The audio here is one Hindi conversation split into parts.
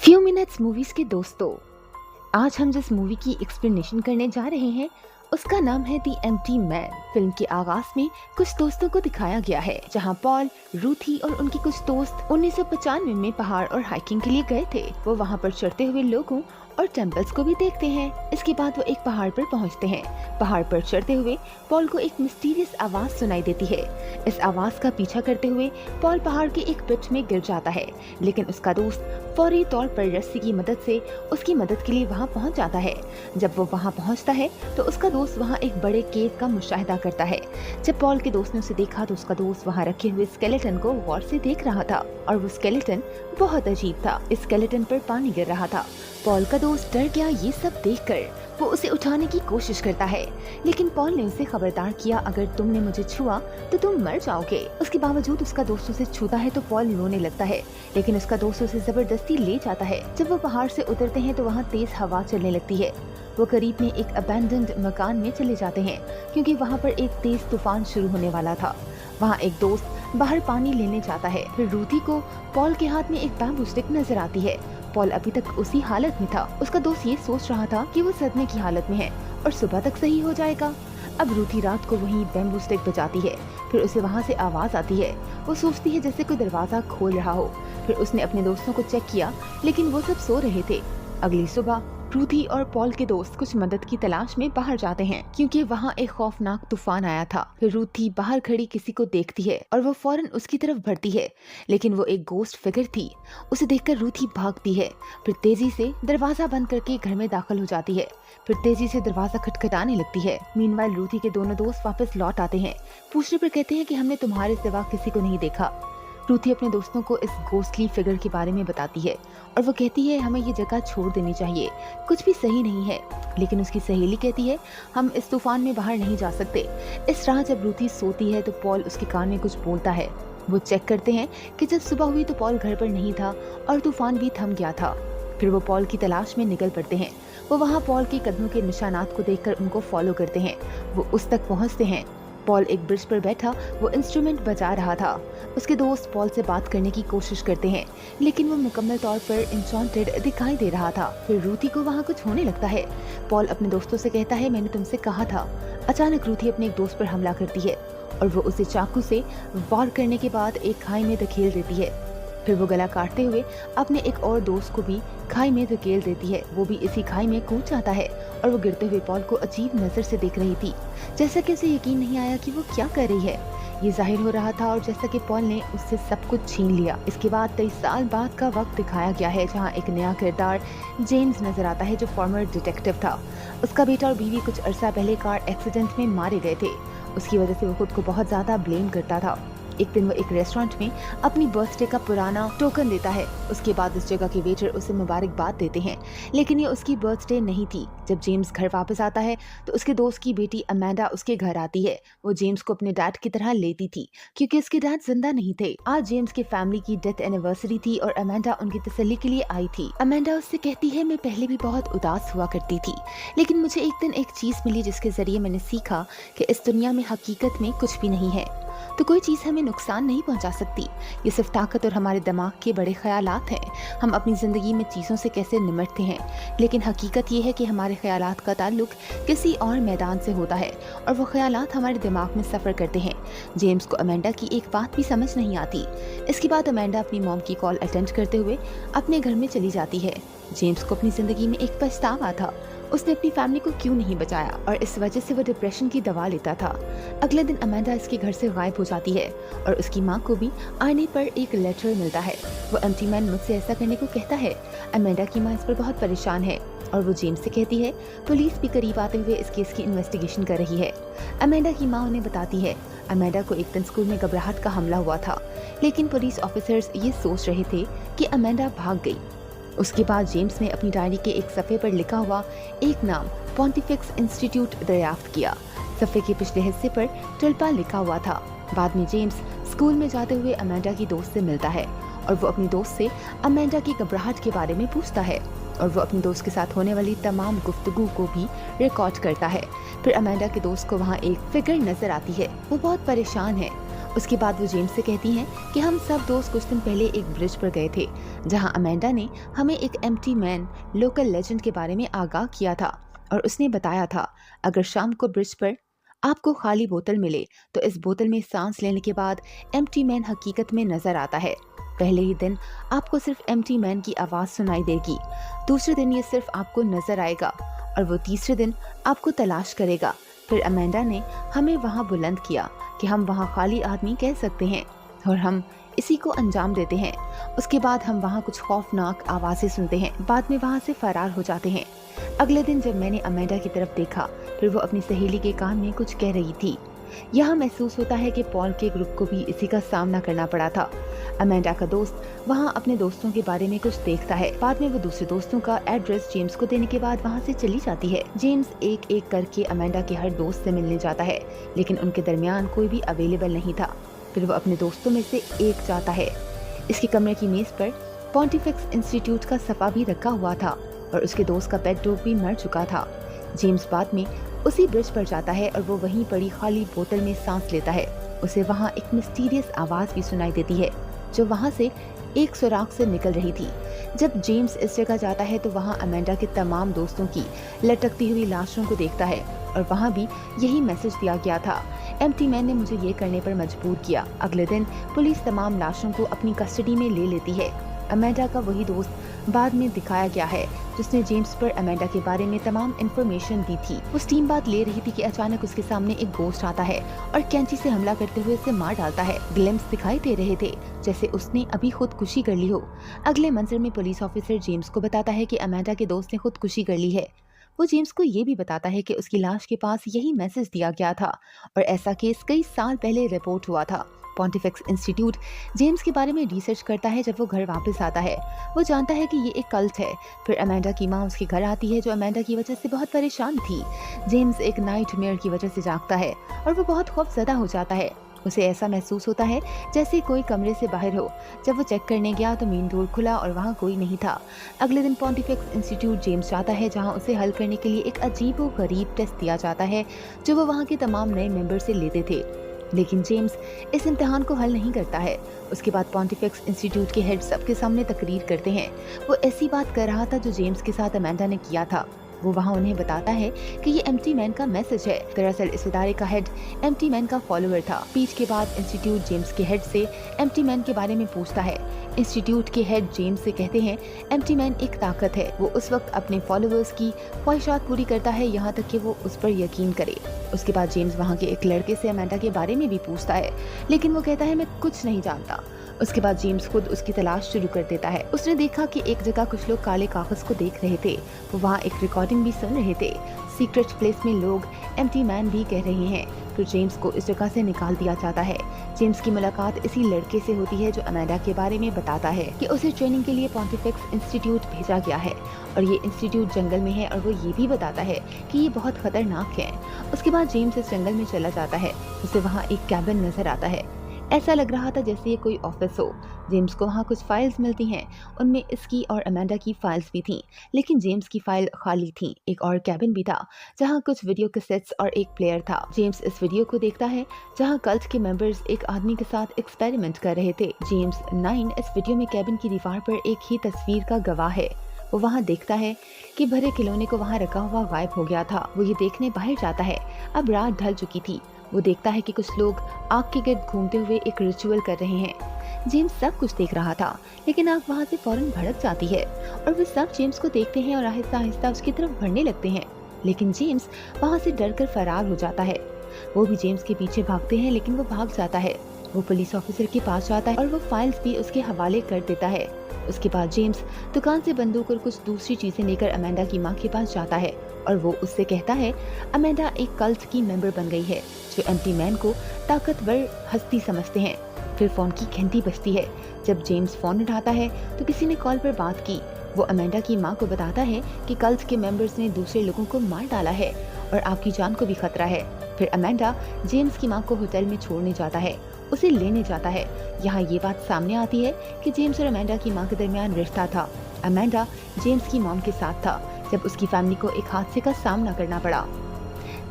फ्यू मिनट्स मूवीज के दोस्तों, आज हम जिस मूवी की एक्सप्लेनेशन करने जा रहे हैं उसका नाम है द एम्प्टी मैन। फिल्म के आगाज में कुछ दोस्तों को दिखाया गया है जहां पॉल, रूथी और उनके कुछ दोस्त 1995 में पहाड़ और हाइकिंग के लिए गए थे। वो वहां पर चढ़ते हुए लोगों और टेम्पल्स को भी देखते हैं। इसके बाद वो एक पहाड़ पर पहुंचते हैं। पहाड़ पर चढ़ते हुए पॉल को एक मिस्टीरियस आवाज सुनाई देती है। इस आवाज का पीछा करते हुए पॉल पहाड़ के एक पिट में गिर जाता है, लेकिन उसका दोस्त फौरी तौर पर रस्सी की मदद से उसकी मदद के लिए वहां पहुंच जाता है। जब वो वहां पहुंचता है तो उसका दोस्त वहां एक बड़े केव का मुशाहिदा करता है। जब पॉल के दोस्त ने उसे देखा तो उसका दोस्त वहां रखे हुए स्केलेटन को गौर से देख रहा था और वो स्केलेटन बहुत अजीब था। इस स्केलेटन पर पानी गिर रहा था। पॉल का दोस्त डर गया ये सब देखकर। वो उसे उठाने की कोशिश करता है, लेकिन पॉल ने उसे खबरदार किया, अगर तुमने मुझे छुआ तो तुम मर जाओगे। उसके बावजूद उसका दोस्त उसे छूता है तो पॉल रोने लगता है, लेकिन उसका दोस्त उसे जबरदस्ती ले जाता है। जब वो पहाड़ से उतरते हैं तो वहाँ तेज हवा चलने लगती है। वो करीब में एक अबैंडन्ड मकान में चले जाते हैं क्योंकि वहाँ पर एक तेज तूफान शुरू होने वाला था। वहाँ एक दोस्त बाहर पानी लेने जाता है। फिर रूथी को पॉल के हाथ में एक बैम्बू स्टिक नजर आती है। पॉल अभी तक उसी हालत में था। उसका दोस्त ये सोच रहा था कि वो सदमे की हालत में है और सुबह तक सही हो जाएगा। अब रूथी रात को वहीं बैम्बू स्टिक बजाती है। फिर उसे वहाँ से आवाज आती है। वो सोचती है जैसे कोई दरवाजा खोल रहा हो। फिर उसने अपने दोस्तों को चेक किया, लेकिन वो सब सो रहे थे। अगली सुबह रूथी और पॉल के दोस्त कुछ मदद की तलाश में बाहर जाते हैं क्योंकि वहाँ एक खौफनाक तूफान आया था। फिर रूथी बाहर खड़ी किसी को देखती है और वो फौरन उसकी तरफ बढ़ती है, लेकिन वो एक गोस्ट फिगर थी। उसे देखकर रूथी भागती है। फिर तेजी से दरवाजा बंद करके घर में दाखिल हो जाती है। फिर तेजी से दरवाजा खटखटाने लगती है। मीनवाइल रूथी के दोनों दोस्त वापस लौट आते हैं। पूछने पर कहते हैं कि हमने तुम्हारे सिवा किसी को नहीं देखा। रूथी अपने दोस्तों को इस घोस्टली फिगर के बारे में बताती है और वो कहती है हमें ये जगह छोड़ देनी चाहिए, कुछ भी सही नहीं है। लेकिन उसकी सहेली कहती है हम इस तूफान में बाहर नहीं जा सकते। इस रात जब रूथी सोती है तो पॉल उसके कान में कुछ बोलता है। वो चेक करते हैं कि जब सुबह हुई तो पॉल घर पर नहीं था और तूफान भी थम गया था। फिर वो पॉल की तलाश में निकल पड़ते हैं। वो वहाँ पॉल के कदमों के निशानात को देखकर उनको फॉलो करते हैं। वो उस तक पहुँचते हैं। पॉल एक ब्रिज पर बैठा वो इंस्ट्रूमेंट बजा रहा था। उसके दोस्त पॉल से बात करने की कोशिश करते हैं, लेकिन वो मुकम्मल तौर पर इंचॉन्टेड दिखाई दे रहा था। फिर रूथी को वहाँ कुछ होने लगता है। पॉल अपने दोस्तों से कहता है मैंने तुमसे कहा था। अचानक रूथी अपने एक दोस्त पर हमला करती है और वो उसे चाकू से वार करने के बाद एक खाई में धकेल देती है। फिर वो गला काटते हुए अपने एक और दोस्त को भी खाई में धकेल देती है। वो भी इसी खाई में कूद जाता है और वो गिरते हुए पॉल को अजीब नजर से देख रही थी, जैसा कि उसे यकीन नहीं आया कि वो क्या कर रही है। ये जाहिर हो रहा था और जैसा कि पॉल ने उससे सब कुछ छीन लिया। इसके बाद 23 साल बाद का वक्त दिखाया गया है जहाँ एक नया किरदार जेम्स नजर आता है जो फॉर्मर डिटेक्टिव था। उसका बेटा और बीवी कुछ अरसा पहले कार एक्सीडेंट में मारे गए थे। उसकी वजह से वो खुद को बहुत ज्यादा ब्लेम करता था। एक दिन वो एक रेस्टोरेंट में अपनी बर्थडे का पुराना टोकन देता है। उसके बाद उस जगह के वेटर उसे मुबारकबाद देते हैं, लेकिन ये उसकी बर्थडे नहीं थी। जब जेम्स घर वापस आता है तो उसके दोस्त की बेटी अमेंडा उसके घर आती है। वो जेम्स को अपने डैड की तरह लेती थी क्योंकि उसके डैड जिंदा नहीं थे। आज जेम्स के फैमिली की डेथ एनिवर्सरी थी और अमेंडा उनकी तसल्ली के लिए आई थी। अमेंडा उससे कहती है मैं पहले भी बहुत उदास हुआ करती थी, लेकिन मुझे एक दिन एक चीज मिली जिसके जरिए मैंने सीखा कि इस दुनिया में हकीकत में कुछ भी नहीं है, तो कोई चीज हमें नुकसान नहीं पहुंचा सकती। ये सिर्फ ताकत और हमारे दिमाग के बड़े ख्यालात हैं। हम अपनी जिंदगी में चीजों से कैसे निमटते हैं, लेकिन हकीकत ये है कि हमारे ख्यालात का ताल्लुक किसी और मैदान से होता है और वो ख्यालात हमारे दिमाग में सफर करते हैं। जेम्स को अमेंडा की एक बात भी समझ नहीं आती। इसके बाद अमेंडा अपनी मॉम की कॉल अटेंड करते हुए अपने घर में चली जाती है। जेम्स को अपनी जिंदगी में एक पछतावा था, उसने अपनी फैमिली को क्यों नहीं बचाया और इस वजह से वो डिप्रेशन की दवा लेता था। अगले दिन अमेंडा इसके घर से गायब हो जाती है और उसकी माँ को भी आने पर एक लेटर मिलता है। वो एम्प्टी मैन मुझसे ऐसा करने को कहता है। अमेंडा की माँ इस पर बहुत परेशान है और वो जेम्स से कहती है पुलिस भी करीब आते हुए इस केस की इन्वेस्टिगेशन कर रही है। अमेंडा की माँ उन्हें बताती है अमेंडा को एक दिन स्कूल में घबराहट का हमला हुआ था, लेकिन पुलिस ऑफिसर्स ये सोच रहे थे कि अमेंडा भाग गई। उसके बाद जेम्स ने अपनी डायरी के एक सफ़े पर लिखा हुआ एक नाम पॉन्टिफिक्स इंस्टीट्यूट दरियाफ्त किया। सफ़े के पिछले हिस्से पर टल्पा लिखा हुआ था। बाद में जेम्स स्कूल में जाते हुए अमेंडा की दोस्त से मिलता है और वो अपनी दोस्त से अमेंडा की घबराहट के बारे में पूछता है और वो अपनी दोस्त के साथ होने वाली तमाम गुफ्तगू को भी रिकॉर्ड करता है। फिर अमेंडा के दोस्त को वहाँ एक फिगर नजर आती है। वो बहुत परेशान है उसके बाद वो जेम्स से कहती हैं कि हम सब दोस्त कुछ दिन पहले एक ब्रिज पर गए थे, जहां अमेंडा ने हमें एक एम्प्टी मैन लोकल लेजेंड के बारे में आगाह किया था और उसने बताया था अगर शाम को ब्रिज पर आपको खाली बोतल मिले तो इस बोतल में सांस लेने के बाद एम्प्टी मैन हकीकत में नजर आता है। पहले ही दिन आपको सिर्फ एम्प्टी मैन की आवाज सुनाई देगी, दूसरे दिन ये सिर्फ आपको नजर आएगा और वो तीसरे दिन आपको तलाश करेगा। फिर अमेंडा ने हमें वहाँ बुलंद किया कि हम वहाँ खाली आदमी कह सकते हैं और हम इसी को अंजाम देते हैं। उसके बाद हम वहाँ कुछ खौफनाक आवाजें सुनते हैं, बाद में वहाँ से फरार हो जाते हैं। अगले दिन जब मैंने अमेंडा की तरफ देखा, फिर वो अपनी सहेली के कान में कुछ कह रही थी। यहाँ महसूस होता है कि पॉल के ग्रुप को भी इसी का सामना करना पड़ा था। अमेंडा का दोस्त वहाँ अपने दोस्तों के बारे में कुछ देखता है। बाद में वो दूसरे दोस्तों का एड्रेस जेम्स को देने के बाद वहाँ से चली जाती है। जेम्स एक एक करके अमेंडा के हर दोस्त से मिलने जाता है, लेकिन उनके दरमियान कोई भी अवेलेबल नहीं था। फिर वो अपने दोस्तों में से एक जाता है। इसके कमरे की मेज पर पॉन्टिफिक्स इंस्टीट्यूट का सफा भी रखा हुआ था और उसके दोस्त का पेट डॉग भी मर चुका था। जेम्स बाद में उसी ब्रिज पर जाता है और वो वहीं पड़ी खाली बोतल में सांस लेता है। उसे वहाँ एक मिस्टीरियस आवाज भी सुनाई देती है जो वहाँ से एक सुराख से निकल रही थी। जब जेम्स इस जगह जाता है तो वहाँ अमेंडा के तमाम दोस्तों की लटकती हुई लाशों को देखता है और वहाँ भी यही मैसेज दिया गया था, एम्प्टी मैन ने मुझे ये करने पर मजबूर किया। अगले दिन पुलिस तमाम लाशों को अपनी कस्टडी में ले लेती है। अमेंडा का वही दोस्त बाद में दिखाया गया है जिसने जेम्स पर अमेंडा के बारे में तमाम इन्फॉर्मेशन दी थी। वो स्टीम बात ले रही थी कि अचानक उसके सामने एक गोश्त आता है और कैंची से हमला करते हुए उसे मार डालता है। ग्लिम्स दिखाई दे रहे थे जैसे उसने अभी खुदकुशी कर ली हो। अगले मंजर में पुलिस ऑफिसर जेम्स को बताता है कि अमेंडा के दोस्त ने खुदकुशी कर ली है। वो जेम्स को ये भी बताता है कि उसकी लाश के पास यही मैसेज दिया गया था और ऐसा केस कई साल पहले रिपोर्ट हुआ था। पॉन्टिफिक्स इंस्टीट्यूट जेम्स के बारे में रिसर्च करता है। जब वो घर वापस आता है वो जानता है कि ये एक कल्ट है। फिर अमेंडा की माँ उसके घर आती है जो अमेंडा की वजह से बहुत परेशान थी। जेम्स एक नाइटमेयर की वजह से जागता है और वो बहुत खौफजदा हो जाता है। उसे ऐसा महसूस होता है जैसे कोई कमरे से बाहर हो। जब वो चेक करने गया तो मेन डोर खुला और वहाँ कोई नहीं था। अगले दिन पॉन्टिफिक्स इंस्टीट्यूट जेम्स जाता है जहाँ उसे हल करने के लिए एक अजीब व गरीब टेस्ट दिया जाता है जो वो वहाँ के तमाम नए मेंबर से लेते थे, लेकिन जेम्स इस इम्तिहान को हल नहीं करता है। उसके बाद पॉन्टिफिक्स इंस्टीट्यूट के हेड सबके सामने तकरीर करते हैं। वो ऐसी बात कर रहा था जो जेम्स के साथ अमेंडा ने किया था। वो वहाँ उन्हें बताता है कि ये एम्प्टी मैन का मैसेज है। दरअसल इस इदारे का हेड एम्प्टी मैन का फॉलोअर था। स्पीच के बाद इंस्टीट्यूट जेम्स के हेड से एम्प्टी मैन के बारे में पूछता है। इंस्टीट्यूट के हेड जेम्स से कहते हैं एम्प्टी मैन एक ताकत है। वो उस वक्त अपने फॉलोअर्स की ख्वाहिशात पूरी करता है यहाँ तक कि वो उस पर यकीन करे। उसके बाद जेम्स वहाँ के एक लड़के से अमेंडा के बारे में भी पूछता है, लेकिन वो कहता है मैं कुछ नहीं जानता। उसके बाद जेम्स खुद उसकी तलाश शुरू कर देता है। उसने देखा कि एक जगह कुछ लोग काले कागज को देख रहे थे। वो वहाँ एक रिकॉर्डिंग भी सुन रहे थे। सीक्रेट प्लेस में लोग एम्प्टी मैन भी कह रहे हैं। फिर जेम्स को इस जगह से निकाल दिया जाता है। जेम्स की मुलाकात इसी लड़के से होती है जो अमेंडा के बारे में बताता है कि उसे ट्रेनिंग के लिए पॉन्टिफिक्स इंस्टीट्यूट भेजा गया है और ये इंस्टीट्यूट जंगल में है और वो ये भी बताता है कि ये बहुत खतरनाक है। उसके बाद जेम्स इस जंगल में चला जाता है। उसे वहाँ एक कैबिन नजर आता है। ऐसा लग रहा था जैसे ये कोई ऑफिस हो। जेम्स को वहाँ कुछ फाइल्स मिलती हैं। उनमें इसकी और अमेंडा की फाइल्स भी थीं, लेकिन जेम्स की फाइल खाली थी। एक और कैबिन भी था जहाँ कुछ वीडियो कैसेट्स और एक प्लेयर था। जेम्स इस वीडियो को देखता है जहाँ कल्ट के मेंबर्स एक आदमी के साथ एक्सपेरिमेंट कर रहे थे। जेम्स 9 इस वीडियो में कैबिन की दीवार पर एक ही तस्वीर का गवाह है। वो वहाँ देखता है कि भरे खिलौने को वहाँ रखा हुआ गायब हो गया था। वो ये देखने बाहर जाता है। अब रात ढल चुकी थी। वो देखता है कि कुछ लोग आग के गिर्द घूमते हुए एक रिचुअल कर रहे हैं। जेम्स सब कुछ देख रहा था, लेकिन आग वहाँ से फौरन भड़क जाती है और वे सब जेम्स को देखते हैं और आहिस्ता आहिस्ता उसकी तरफ बढ़ने लगते हैं। लेकिन जेम्स वहाँ से डरकर फरार हो जाता है। वो भी जेम्स के पीछे भागते हैं, लेकिन वो भाग जाता है। वो पुलिस ऑफिसर के पास जाता है और वो फाइल्स भी उसके हवाले कर देता है। उसके बाद जेम्स दुकान से बंदूक और कुछ दूसरी चीजें लेकर अमेंडा की माँ के पास जाता है और वो उससे कहता है अमेंडा एक कल्ट की मेंबर बन गई है जो एम्प्टी मैन को ताकतवर हस्ती समझते हैं। फिर फोन की घंटी बजती है। जब जेम्स फोन उठाता है तो किसी ने कॉल पर बात की। वो अमेंडा की माँ को बताता है कि कल्ट के मेंबर्स ने दूसरे लोगों को मार डाला है और आपकी जान को भी खतरा है। फिर अमेंडा जेम्स की माँ को होटल में छोड़ने जाता है, उसे लेने जाता है। यहाँ ये बात सामने आती है कि जेम्स और अमेंडा की माँ के दरमियान रिश्ता था। अमेंडा जेम्स की मॉम के साथ था जब उसकी फैमिली को एक हादसे का सामना करना पड़ा।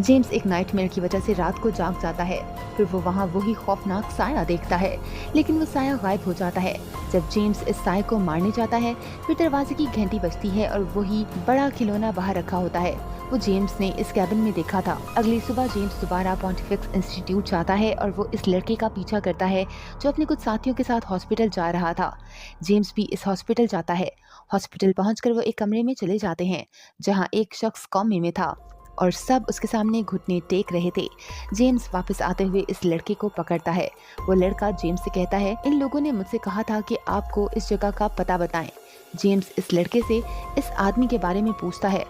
जेम्स एक नाइटमेयर की वजह से रात को जाग जाता है। फिर वो वहाँ वही खौफनाक साया देखता है, लेकिन वो साया गायब हो जाता है। जब जेम्स इस साये को मारने जाता है, फिर दरवाजे की घंटी बजती है और वही बड़ा खिलौना बाहर रखा होता है। वो जेम्स ने इस कैबिन में देखा था। अगली सुबह जेम्स दोबारा पॉन्टिफिक्स इंस्टीट्यूट जाता है और वो इस लड़के का पीछा करता है जो अपने कुछ साथियों के साथ हॉस्पिटल जा रहा था। जेम्स भी इस हॉस्पिटल जाता है। हॉस्पिटल पहुंचकर वो एक कमरे में चले जाते हैं जहां एक शख्स कोमे में था और सब उसके सामने घुटने टेक रहे थे। जेम्स वापस आते हुए इस लड़के को पकड़ता है। वो लड़का जेम्स से कहता है, इन लोगों ने मुझसे कहा था कि आपको इस जगह का पता बताएं। जेम्स इस लड़के से इस आदमी के बारे में पूछता है।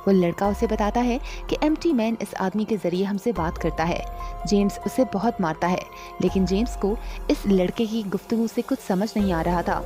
वो लड़का उसे बताता है कि एम्प्टी मैन इस आदमी के जरिए हमसे बात करता है। जेम्स उसे बहुत मारता है, लेकिन जेम्स को इस लड़के की गुफ्तगू से कुछ समझ नहीं आ रहा था।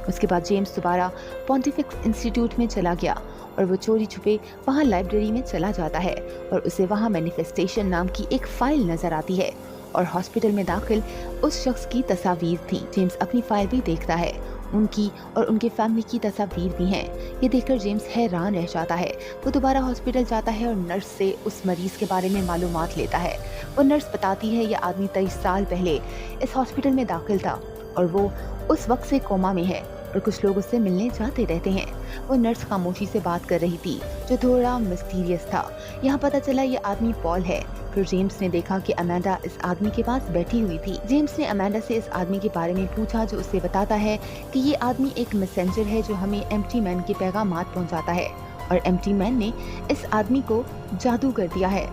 उसके बाद जेम्स दोबारा पॉन्टिफिक्स इंस्टीट्यूट में चला गया और वो चोरी छुपे वहाँ लाइब्रेरी में चला जाता है और उसे वहाँ मैनिफेस्टेशन नाम की एक फाइल नजर आती है और हॉस्पिटल में दाखिल उस शख्स की तस्वीर थी। जेम्स अपनी फाइल भी देखता है। उनकी और उनके फैमिली की तस्वीर भी हैं। ये देखकर जेम्स हैरान रह जाता है। वो दोबारा हॉस्पिटल जाता है और नर्स से उस मरीज के बारे में मालूमात लेता है। वो नर्स बताती है यह आदमी 23 साल पहले इस हॉस्पिटल में दाखिल था और वो उस वक्त से कोमा में है और कुछ लोग उससे मिलने जाते रहते हैं। वो नर्स खामोशी से बात कर रही थी जो थोड़ा मिस्टीरियस था। यहाँ पता चला ये आदमी पॉल है। फिर जेम्स ने देखा कि अमेंडा इस आदमी के पास बैठी हुई थी। जेम्स ने अमेंडा से इस आदमी के बारे में पूछा जो उसे बताता है कि ये आदमी एक मैसेंजर है जो हमें एम्प्टी मैन के पैगामात पहुंचाता है और एम्प्टी मैन ने इस आदमी को जादू कर दिया है।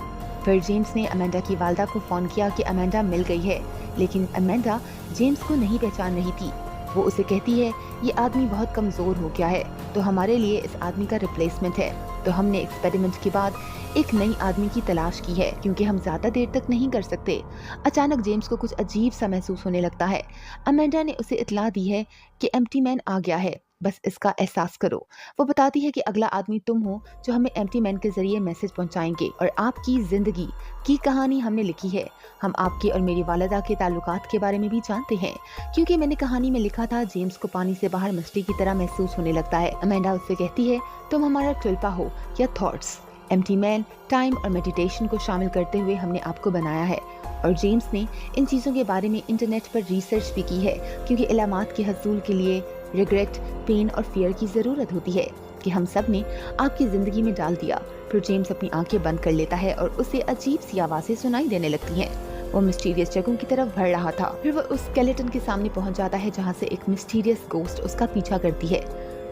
फिर जेम्स ने अमेंडा की वालदा को फोन किया कि अमेंडा मिल गई है, लेकिन अमेंडा जेम्स को नहीं पहचान रही थी। वो उसे कहती है ये आदमी बहुत कमजोर हो गया है तो हमारे लिए इस आदमी का रिप्लेसमेंट है। तो हमने एक्सपेरिमेंट के बाद एक नई आदमी की तलाश की है क्योंकि हम ज्यादा देर तक नहीं कर सकते। अचानक जेम्स को कुछ अजीब सा महसूस होने लगता है। अमेंडा ने उसे इत्तला दी है कि एम्प्टी मैन आ गया है, बस इसका एहसास करो। वो बताती है कि अगला आदमी तुम हो जो हमें एम्प्टी मैन के जरिए मैसेज पहुंचाएंगे और आपकी जिंदगी की कहानी हमने लिखी है। हम आपके और मेरी वालिदा के ताल्लुकात के बारे में भी जानते हैं क्योंकि मैंने कहानी में लिखा था जेम्स को पानी से बाहर मछली की तरह महसूस होने लगता है। अमेंडा उससे कहती है तुम हमारा ट्विल्पा हो या थॉट्स। एम्प्टी मैन, टाइम और मेडिटेशन को शामिल करते हुए हमने आपको बनाया है और जेम्स ने इन चीज़ों के बारे में इंटरनेट पर रिसर्च भी की है क्योंकि इलामात के हसूल के लिए रिग्रेट, पेन और फियर की ज़रूरत होती है कि हम सब ने आपकी ज़िंदगी में डाल दिया। फिर जेम्स अपनी आंखें बंद कर लेता है और उसे अजीब सी आवाज़ें सुनाई देने लगती हैं। वो मिस्टीरियस जगहों की तरफ बढ़ रहा था। फिर वो उस स्केलेटन के सामने पहुंच जाता है जहाँ से एक मिस्टीरियस गोस्ट उसका पीछा करती है।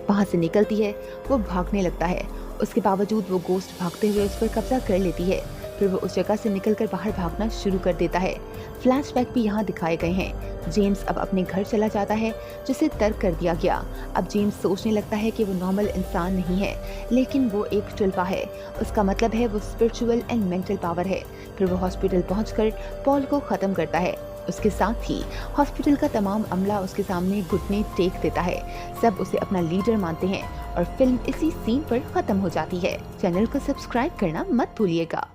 वहाँ से निकलती है, वो भागने लगता है। उसके बावजूद वो गोस्ट भागते हुए उस पर कब्जा कर लेती है। फिर वो उस जगह से निकलकर बाहर भागना शुरू कर देता है। फ्लैशबैक भी यहाँ दिखाए गए हैं। जेम्स अब अपने घर चला जाता है जिसे तर्क कर दिया गया। अब जेम्स सोचने लगता है कि वो नॉर्मल इंसान नहीं है, लेकिन वो एक ट्विल्पा है। उसका मतलब है वो स्पिरिचुअल एंड मेंटल पावर है। फिर वो हॉस्पिटल पहुंचकर पॉल को खत्म करता है। उसके साथ ही हॉस्पिटल का तमाम अमला उसके सामने घुटने टेक देता है। सब उसे अपना लीडर मानते हैं और फिल्म इसी सीन पर खत्म हो जाती है। चैनल को सब्सक्राइब करना मत भूलिएगा।